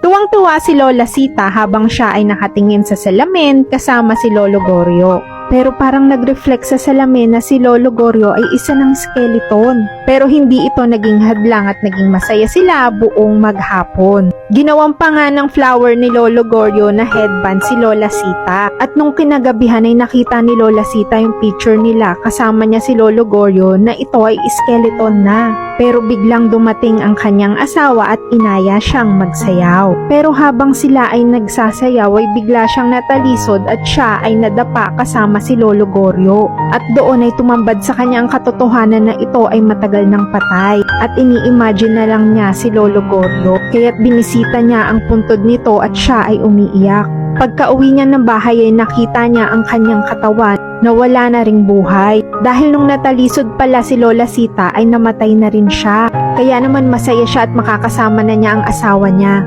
Tuwang-tuwa si Lola Sita habang siya ay nakatingin sa salamin kasama si Lolo Goryo. Pero parang nag-reflect sa salamin na si Lolo Goryo ay isa ng skeleton. Pero hindi ito naging hadlang at naging masaya sila buong maghapon. Ginawan pa nga ng flower ni Lolo Goryo na headband si Lola Sita. At nung kinagabihan ay nakita ni Lola Sita yung picture nila kasama niya si Lolo Goryo na ito ay skeleton na. Pero biglang dumating ang kanyang asawa at inaya siyang magsayaw. Pero habang sila ay nagsasayaw ay bigla siyang natalisod at siya ay nadapa kasama si Lolo Goryo. At doon ay tumambad sa kanya ang katotohanan na ito ay matagal ng patay. At ini-imagine na lang niya si Lolo Goryo. Kaya't binisita niya ang puntod nito at siya ay umiiyak. Pagka-uwi niya ng bahay ay nakita niya ang kanyang katawan na wala na ring buhay. Dahil nung natalisod pala si Lola Sita ay namatay na rin siya. Kaya naman masaya siya at makakasama na niya ang asawa niya.